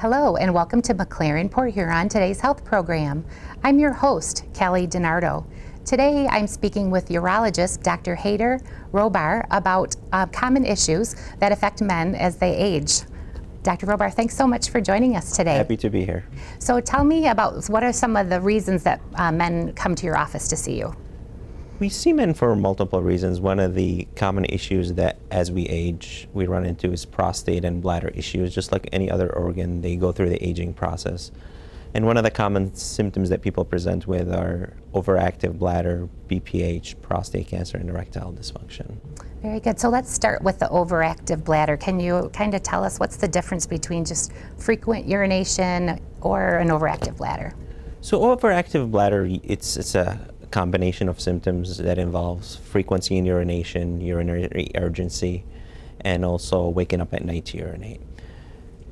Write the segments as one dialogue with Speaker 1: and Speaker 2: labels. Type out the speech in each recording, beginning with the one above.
Speaker 1: Hello and welcome to McLaren Port Huron Today's Health Program. I'm your host, Kelly DiNardo. Today I'm speaking with urologist Dr. Haider Rahbar about common issues that affect men as they age. Dr. Rahbar, thanks so much for joining us today.
Speaker 2: Happy to be here.
Speaker 1: So tell me about what are some of the reasons that men come to your office to see you?
Speaker 2: We see men for multiple reasons. One of the common issues that as we age we run into is prostate and bladder issues. Just like any other organ, they go through the aging process. And one of the common symptoms that people present with are overactive bladder, BPH, prostate cancer, and erectile dysfunction.
Speaker 1: Very good. So let's start with the overactive bladder. Can you kind of tell us what's the difference between just frequent urination or an overactive bladder?
Speaker 2: So overactive bladder, it's a combination of symptoms that involves frequency in urination, urinary urgency, and also waking up at night to urinate.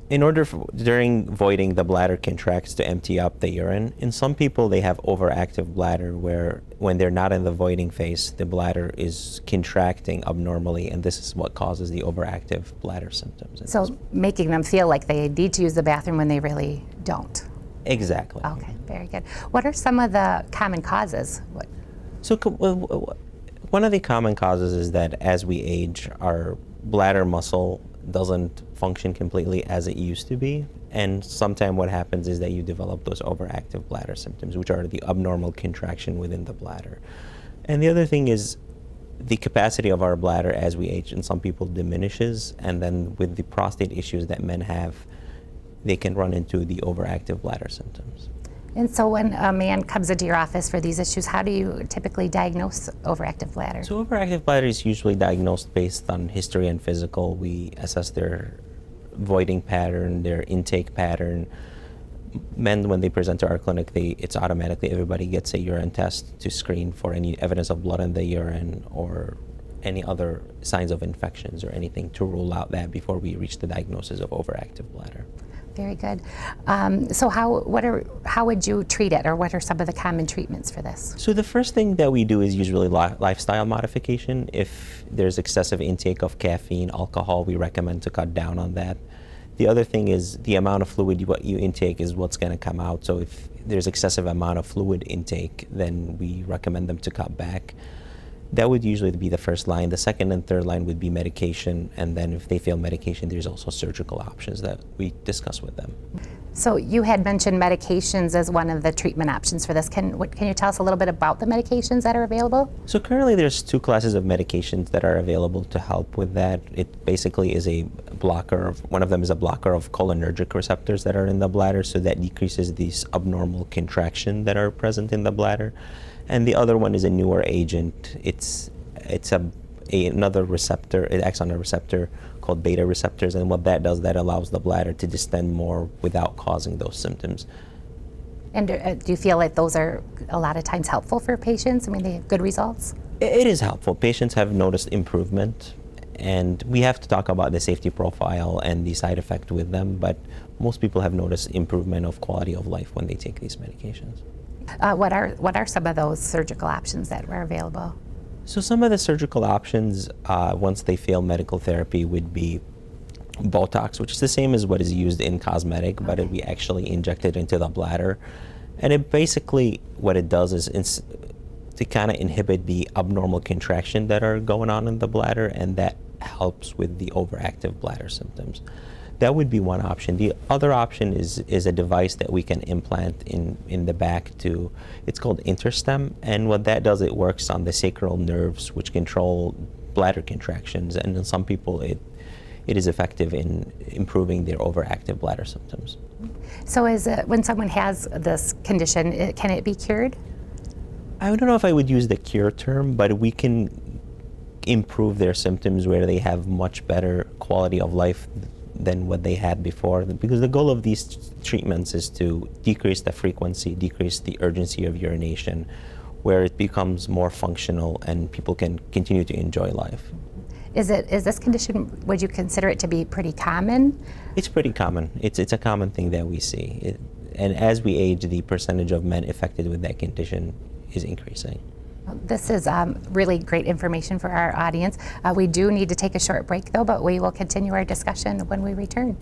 Speaker 2: During voiding, the bladder contracts to empty up the urine. In some people, they have overactive bladder where when they're not in the voiding phase, the bladder is contracting abnormally, and this is what causes the overactive bladder symptoms.
Speaker 1: So making them feel like they need to use the bathroom when they really don't.
Speaker 2: Exactly.
Speaker 1: Okay, very good. What are some of the common causes?
Speaker 2: So one of the common causes is that as we age, our bladder muscle doesn't function completely as it used to be. And sometimes what happens is that you develop those overactive bladder symptoms, which are the abnormal contraction within the bladder. And the other thing is the capacity of our bladder as we age in some people diminishes. And then with the prostate issues that men have, they can run into the overactive bladder symptoms.
Speaker 1: And so when a man comes into your office for these issues, how do you typically diagnose overactive bladder?
Speaker 2: So overactive bladder is usually diagnosed based on history and physical. We assess their voiding pattern, their intake pattern. Men, when they present to our clinic, it's automatically everybody gets a urine test to screen for any evidence of blood in the urine or any other signs of infections or anything to rule out that before we reach the diagnosis of overactive bladder.
Speaker 1: Very good. So how would you treat it, or what are some of the common treatments for this?
Speaker 2: So the first thing that we do is usually lifestyle modification. If there's excessive intake of caffeine, alcohol, we recommend to cut down on that. The other thing is the amount of fluid what you intake is what's going to come out. So if there's excessive amount of fluid intake, then we recommend them to cut back. That would usually be the first line. The second and third line would be medication, and then if they fail medication, there's also surgical options that we discuss with them.
Speaker 1: So you had mentioned medications as one of the treatment options for this. Can you tell us a little bit about the medications that are available?
Speaker 2: So currently there's two classes of medications that are available to help with that. It basically is a blocker one of them is a blocker of cholinergic receptors that are in the bladder, so that decreases these abnormal contraction that are present in the bladder. And the other one is a newer agent. It's another receptor. It acts on a receptor called beta receptors, and what that does, that allows the bladder to distend more without causing those symptoms.
Speaker 1: And do you feel like those are a lot of times helpful for patients? I mean, they have good results?
Speaker 2: It is helpful. Patients have noticed improvement, and we have to talk about the safety profile and the side effect with them, but most people have noticed improvement of quality of life when they take these medications.
Speaker 1: What are some of those surgical options that were available?
Speaker 2: So some of the surgical options, once they fail medical therapy, would be Botox, which is the same as what is used in cosmetic, but we actually inject it into the bladder. And it basically, what it does is to kind of inhibit the abnormal contraction that are going on in the bladder, and that helps with the overactive bladder symptoms. That would be one option. The other option is a device that we can implant in the back it's called InterStem, and what that does, it works on the sacral nerves which control bladder contractions, and in some people it is effective in improving their overactive bladder symptoms.
Speaker 1: So when someone has this condition, can it be cured?
Speaker 2: I don't know if I would use the cure term, but we can improve their symptoms where they have much better quality of life than what they had before, because the goal of these treatments is to decrease the frequency, decrease the urgency of urination, where it becomes more functional and people can continue to enjoy life.
Speaker 1: Is this condition, would you consider it to be pretty common?
Speaker 2: It's pretty common. It's a common thing that we see. And as we age, the percentage of men affected with that condition is increasing.
Speaker 1: This is really great information for our audience. We do need to take a short break though, but we will continue our discussion when we return.